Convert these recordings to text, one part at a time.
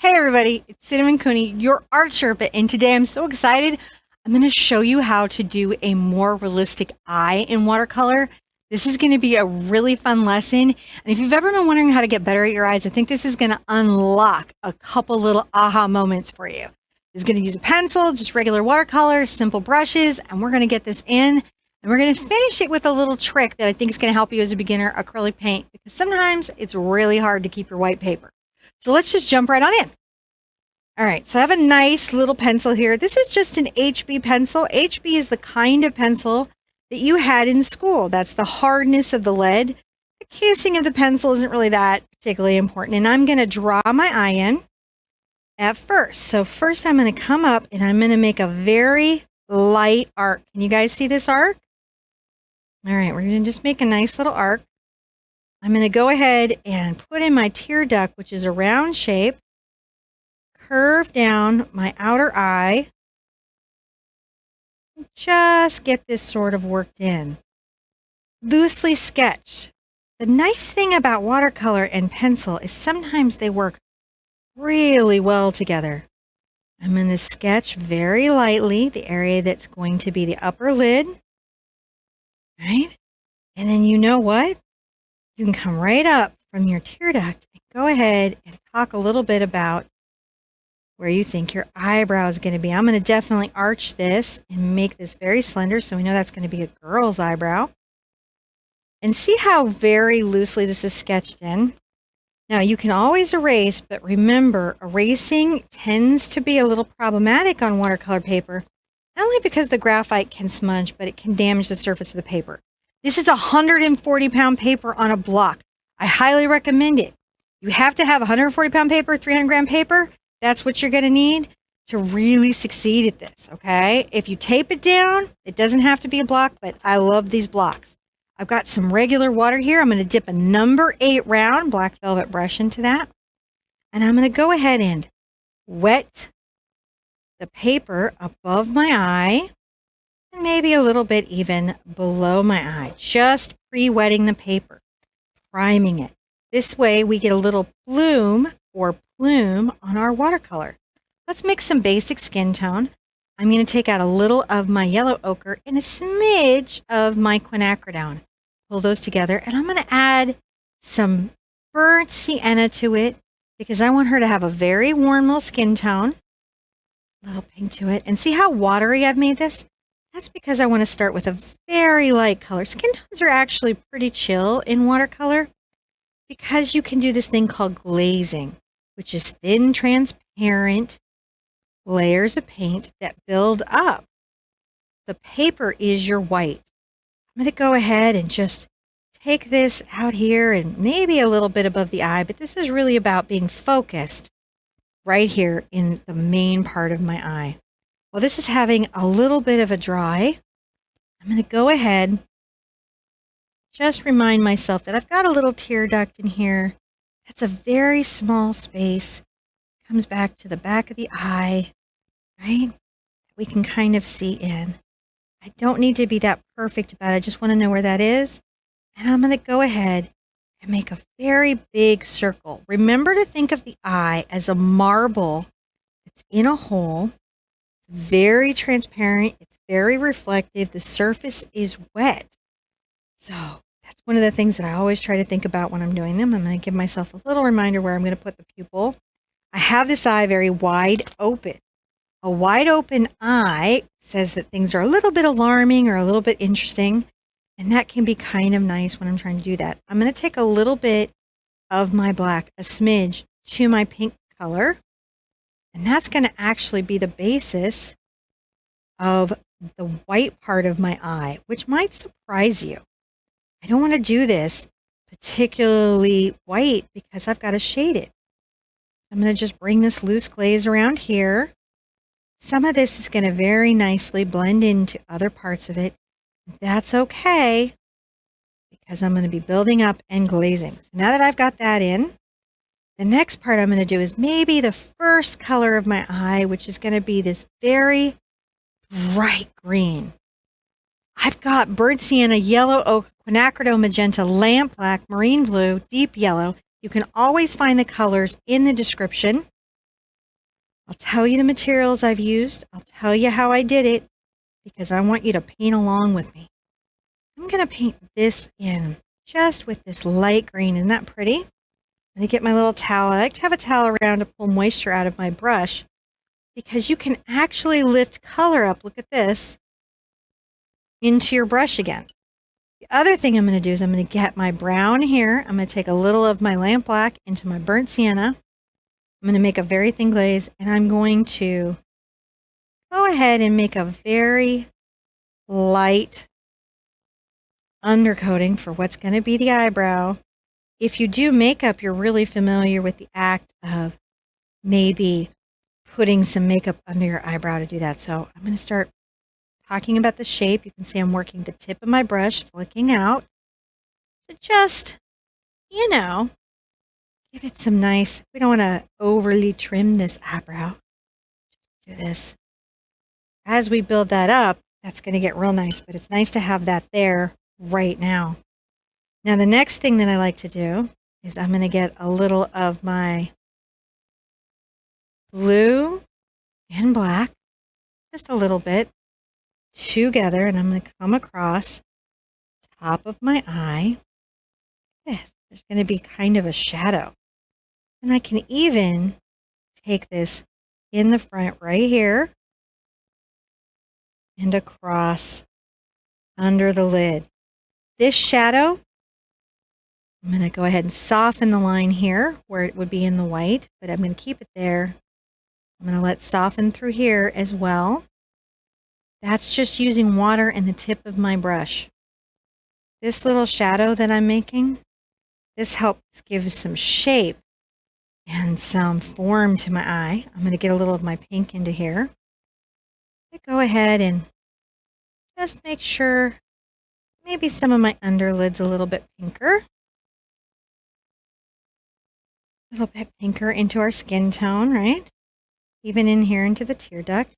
Hey everybody, it's Cinnamon Cooney, your art Sherpa, and today I'm so excited. I'm going to show you how to do a more realistic eye in watercolor. This is going to be a really fun lesson, and if you've ever been wondering how to get better at your eyes, I think this is going to unlock a couple little aha moments for you. This is going to use a pencil, just regular watercolor, simple brushes, and we're going to get this in, and we're going to finish it with a little trick that I think is going to help you as a beginner, acrylic paint, because sometimes it's really hard to keep your white paper. So let's just jump right on in. All right, so I have a nice little pencil here. This is just an HB pencil. HB is the kind of pencil that you had in school. That's the hardness of the lead. The casing of the pencil isn't really that particularly important. And I'm going to draw my eye in at first. So first I'm going to come up and I'm going to make a very light arc. Can you guys see this arc? All right, we're going to just make a nice little arc. I'm going to go ahead and put in my tear duct, which is a round shape, curve down my outer eye, just get this sort of worked in. Loosely sketch. The nice thing about watercolor and pencil is sometimes they work really well together. I'm going to sketch very lightly the area that's going to be the upper lid, right? And then you know what? You can come right up from your tear duct and go ahead and talk a little bit about where you think your eyebrow is going to be. I'm going to definitely arch this and make this very slender, so we know that's going to be a girl's eyebrow. And see how very loosely this is sketched in? Now, you can always erase, but remember, erasing tends to be a little problematic on watercolor paper, not only because the graphite can smudge, but it can damage the surface of the paper. This is a 140-pound paper on a block. I highly recommend it. You have to have 140-pound paper, 300-gram paper. That's what you're going to need to really succeed at this, okay? If you tape it down, it doesn't have to be a block, but I love these blocks. I've got some regular water here. I'm going to dip a number 8 round black velvet brush into that. And I'm going to go ahead and wet the paper above my eye. And maybe a little bit even below my eye, just pre-wetting the paper, priming it. This way we get a little bloom or plume on our watercolor. Let's make some basic skin tone. I'm going to take out a little of my yellow ochre and a smidge of my quinacridone. Pull those together, and I'm going to add some burnt sienna to it because I want her to have a very warm little skin tone. A little pink to it. And see how watery I've made this? That's because I want to start with a very light color. Skin tones are actually pretty chill in watercolor because you can do this thing called glazing, which is thin, transparent layers of paint that build up. The paper is your white. I'm going to go ahead and just take this out here and maybe a little bit above the eye, but this is really about being focused right here in the main part of my eye. Well, this is having a little bit of a dry. I'm going to go ahead, just remind myself that I've got a little tear duct in here. That's a very small space. Comes back to the back of the eye, right? We can kind of see in. I don't need to be that perfect about it. I just want to know where that is. And I'm going to go ahead and make a very big circle. Remember to think of the eye as a marble that's in a hole. Very transparent. It's very reflective. The surface is wet. So that's one of the things that I always try to think about when I'm doing them. I'm going to give myself a little reminder where I'm going to put the pupil. I have this eye very wide open. A wide open eye says that things are a little bit alarming or a little bit interesting. And that can be kind of nice when I'm trying to do that. I'm going to take a little bit of my black, a smidge, to my pink color. And that's going to actually be the basis of the white part of my eye, which might surprise you. I don't want to do this particularly white because I've got to shade it. I'm going to just bring this loose glaze around here. Some of this is going to very nicely blend into other parts of it. That's okay because I'm going to be building up and glazing. So now that I've got that in, the next part I'm going to do is maybe the first color of my eye, which is going to be this very bright green. I've got burnt sienna, yellow ochre, quinacridone magenta, lamp black, marine blue, deep yellow. You can always find the colors in the description. I'll tell you the materials I've used. I'll tell you how I did it because I want you to paint along with me. I'm going to paint this in just with this light green. Isn't that pretty? I'm going to get my little towel. I like to have a towel around to pull moisture out of my brush because you can actually lift color up. Look at this. Into your brush again. The other thing I'm going to do is I'm going to get my brown here. I'm going to take a little of my lamp black into my burnt sienna. I'm going to make a very thin glaze, and I'm going to go ahead and make a very light undercoating for what's going to be the eyebrow. If you do makeup, you're really familiar with the act of maybe putting some makeup under your eyebrow to do that. So I'm going to start talking about the shape. You can see I'm working the tip of my brush, flicking out to just, you know, give it some nice, we don't want to overly trim this eyebrow. Do this. As we build that up, that's going to get real nice, but it's nice to have that there right now. Now, the next thing that I like to do is I'm going to get a little of my blue and black, just a little bit, together, and I'm going to come across top of my eye. This, there's going to be kind of a shadow. And I can even take this in the front right here and across under the lid. This shadow, I'm going to go ahead and soften the line here where it would be in the white, but I'm going to keep it there. I'm going to let it soften through here as well. That's just using water and the tip of my brush. This little shadow that I'm making, this helps give some shape and some form to my eye. I'm going to get a little of my pink into here. Go ahead and just make sure maybe some of my underlid's a little bit pinker. A little bit pinker into our skin tone, right? Even in here into the tear duct.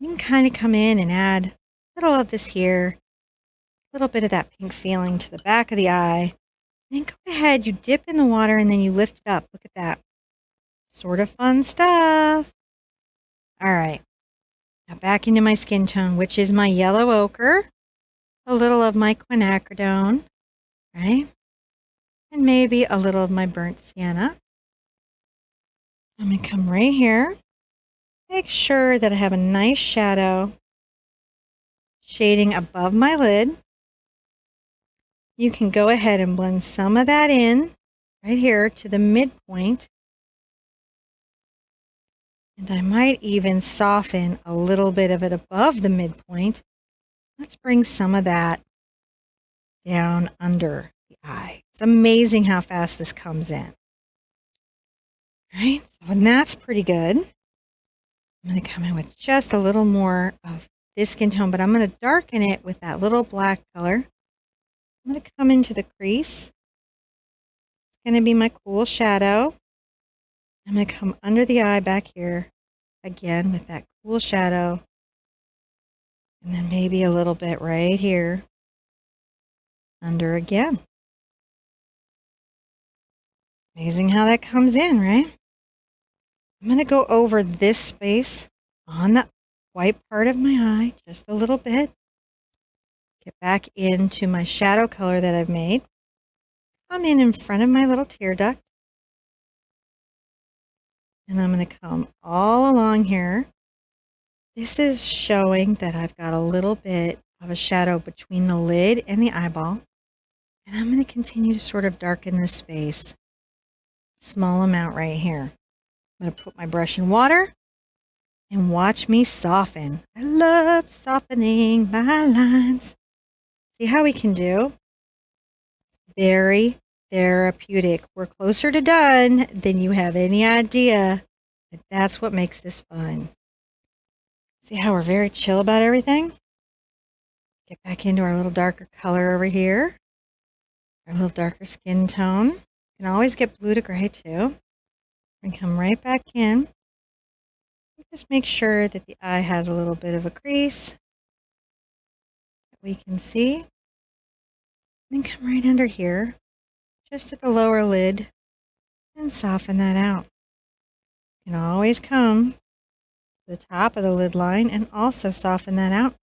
You can kind of come in and add a little of this here, a little bit of that pink feeling to the back of the eye. And then go ahead, you dip in the water and then you lift it up. Look at that. Sort of fun stuff. All right. Now back into my skin tone, which is my yellow ochre, a little of my quinacridone, right? And maybe a little of my burnt sienna. I'm going to come right here. Make sure that I have a nice shadow shading above my lid. You can go ahead and blend some of that in right here to the midpoint. And I might even soften a little bit of it above the midpoint. Let's bring some of that down under the eye. It's amazing how fast this comes in. All right, so and that's pretty good. I'm going to come in with just a little more of this skin tone, but I'm going to darken it with that little black color. I'm going to come into the crease. It's going to be my cool shadow. I'm going to come under the eye back here again with that cool shadow. And then maybe a little bit right here under again. Amazing how that comes in, right? I'm going to go over this space on the white part of my eye just a little bit. Get back into my shadow color that I've made. Come in front of my little tear duct. And I'm going to come all along here. This is showing that I've got a little bit of a shadow between the lid and the eyeball. And I'm going to continue to sort of darken this space. Small amount right here. I'm going to put my brush in water and watch me soften. I love softening my lines. See how we can do? Very therapeutic. We're closer to done than you have any idea. But that's what makes this fun. See how we're very chill about everything? Get back into our little darker color over here. Our little darker skin tone. You can always get blue to gray too. And come right back in. Just make sure that the eye has a little bit of a crease that we can see. Then come right under here, just at the lower lid, and soften that out. You can always come the top of the lid line and also soften that out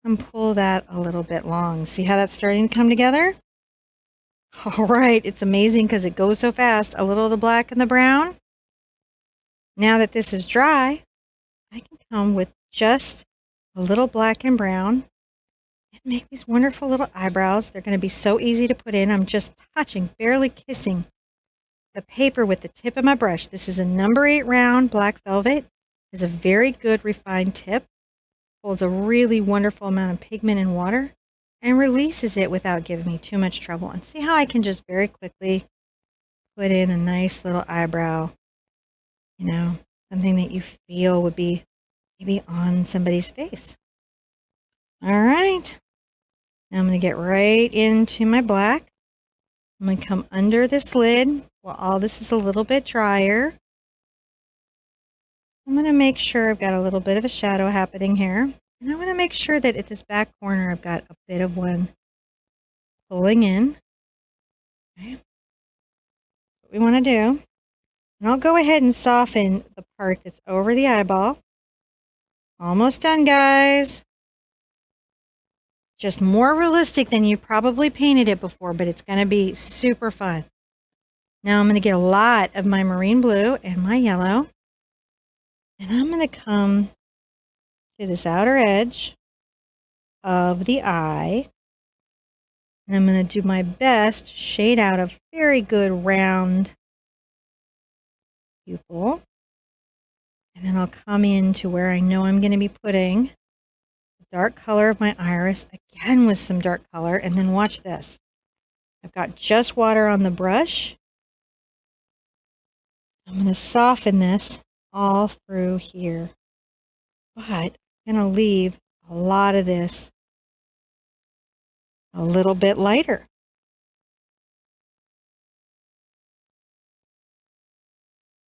and pull that a little bit long. See how that's starting to come together? All right, it's amazing because it goes so fast. A little of the black and the brown. Now that this is dry, I can come with just a little black and brown and make these wonderful little eyebrows. They're going to be so easy to put in. I'm just touching, barely kissing the paper with the tip of my brush. This is a number 8 round black velvet. It's a very good refined tip. Holds a really wonderful amount of pigment and water and releases it without giving me too much trouble. And see how I can just very quickly put in a nice little eyebrow, you know, something that you feel would be maybe on somebody's face. All right. Now I'm going to get right into my black. I'm going to come under this lid while all this is a little bit drier. I'm going to make sure I've got a little bit of a shadow happening here. And I want to make sure that at this back corner I've got a bit of one pulling in. Okay. That's what we want to do. And I'll go ahead and soften the part that's over the eyeball. Almost done, guys. Just more realistic than you probably painted it before, but it's going to be super fun. Now I'm going to get a lot of my marine blue and my yellow. And I'm going to come to this outer edge of the eye. And I'm going to do my best to shade out a very good round pupil. And then I'll come into where I know I'm going to be putting the dark color of my iris, again with some dark color. And then watch this. I've got just water on the brush. I'm going to soften this all through here. But I'm going to leave a lot of this a little bit lighter.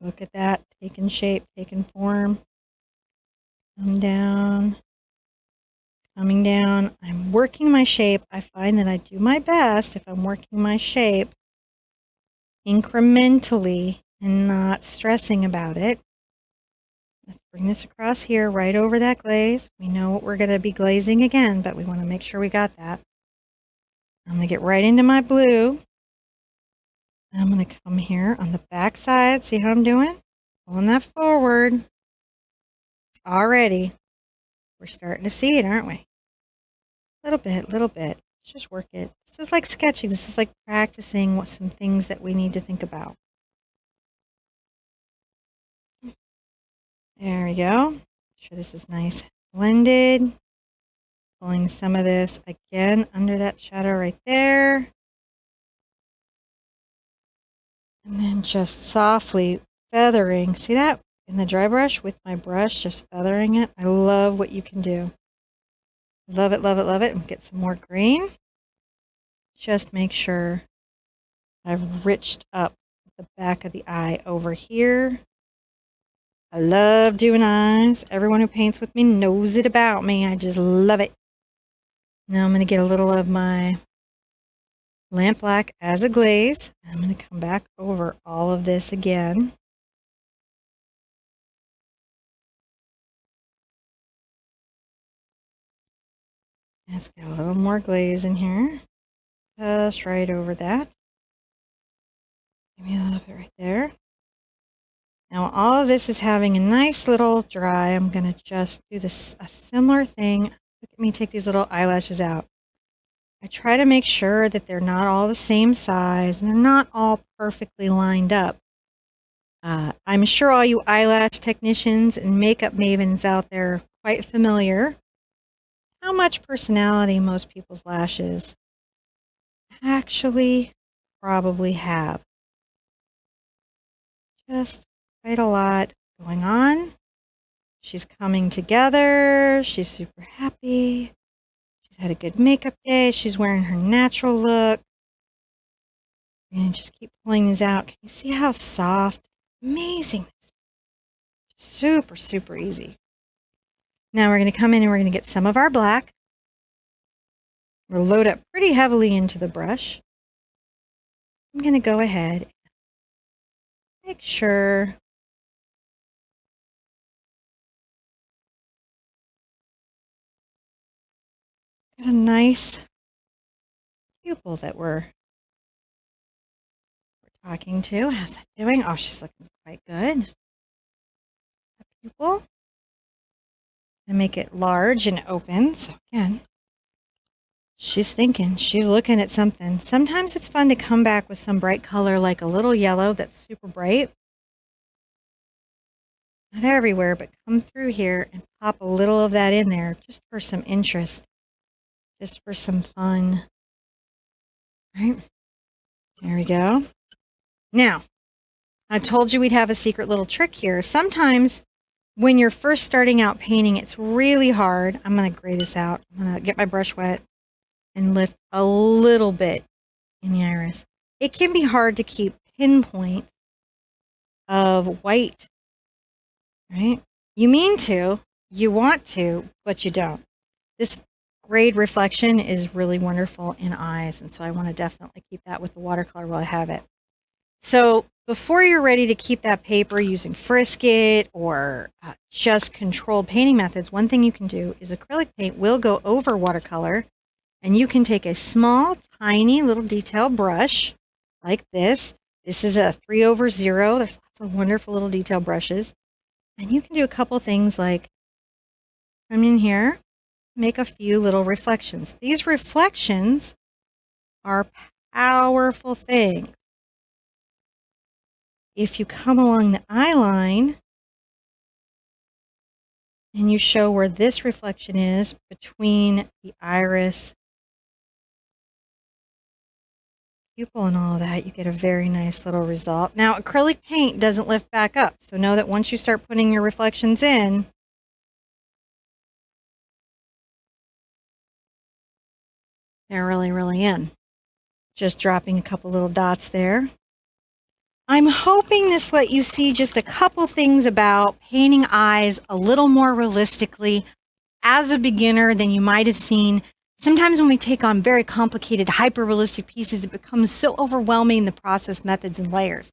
Look at that, taking shape, taking form. Come down, coming down. I'm working my shape. I find that I do my best if I'm working my shape incrementally and not stressing about it. Let's bring this across here, right over that glaze. We know what we're going to be glazing again, but we want to make sure we got that. I'm going to get right into my blue. And I'm going to come here on the back side. See how I'm doing? Pulling that forward. Already. We're starting to see it, aren't we? Little bit, little bit. Let's just work it. This is like sketching. This is like practicing what some things that we need to think about. There we go. Make sure this is nice blended. Pulling some of this again under that shadow right there. And then just softly feathering. See that in the dry brush with my brush, just feathering it. I love what you can do. Love it, love it, love it. And get some more green. Just make sure I've riched up the back of the eye over here. I love doing eyes. Everyone who paints with me knows it about me. I just love it. Now I'm going to get a little of my lamp black as a glaze. I'm going to come back over all of this again. Let's get a little more glaze in here. Just right over that. Give me a little bit right there. Now all of this is having a nice little dry. I'm going to just do this a similar thing. Look at me take these little eyelashes out. I try to make sure that they're not all the same size and they're not all perfectly lined up. I'm sure all you eyelash technicians and makeup mavens out there are quite familiar how much personality most people's lashes actually probably have. Just quite a lot going on. She's coming together. She's super happy. She's had a good makeup day. She's wearing her natural look. And just keep pulling these out. Can you see how soft? Amazing. Super, super easy. Now we're going to come in and we're going to get some of our black. We'll load up pretty heavily into the brush. I'm going to go ahead and make sure Got a nice pupil that we're talking to. How's that doing? Oh, she's looking quite good. A pupil. And make it large and open. So again, she's thinking, she's looking at something. Sometimes it's fun to come back with some bright color, like a little yellow that's super bright. Not everywhere, but come through here and pop a little of that in there just for some interest, just for some fun. Right? There we go. Now, I told you we'd have a secret little trick here. Sometimes when you're first starting out painting, it's really hard. I'm going to gray this out. I'm going to get my brush wet and lift a little bit in the iris. It can be hard to keep pinpoints of white, right? You mean to, you want to, but you don't. This grade reflection is really wonderful in eyes, and so I want to definitely keep that with the watercolor while I have it. So before you're ready to keep that paper using Frisket or just controlled painting methods, one thing you can do is acrylic paint will go over watercolor, and you can take a small, tiny little detail brush like this. This is a 3/0. There's lots of wonderful little detail brushes. And you can do a couple things like come in here, make a few little reflections. These reflections are powerful things. If you come along the eye line and you show where this reflection is between the iris, pupil, and all of that, you get a very nice little result. Now, acrylic paint doesn't lift back up, so know that once you start putting your reflections in, they're really, really in. Just dropping a couple little dots there. I'm hoping this let you see just a couple things about painting eyes a little more realistically as a beginner than you might have seen. Sometimes when we take on very complicated, hyper-realistic pieces, it becomes so overwhelming, the process, methods, and layers.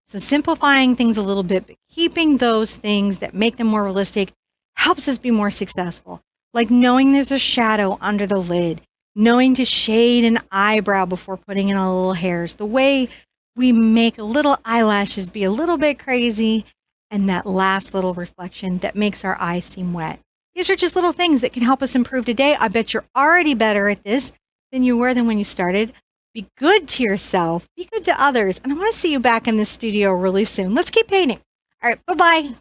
So simplifying things a little bit, but keeping those things that make them more realistic helps us be more successful. Like knowing there's a shadow under the lid, knowing to shade an eyebrow before putting in all the little hairs, the way we make little eyelashes be a little bit crazy, and that last little reflection that makes our eyes seem wet. These are just little things that can help us improve today. I bet you're already better at this than you were when you started. Be good to yourself, be good to others, and I want to see you back in the studio really soon. Let's keep painting. All right, bye-bye.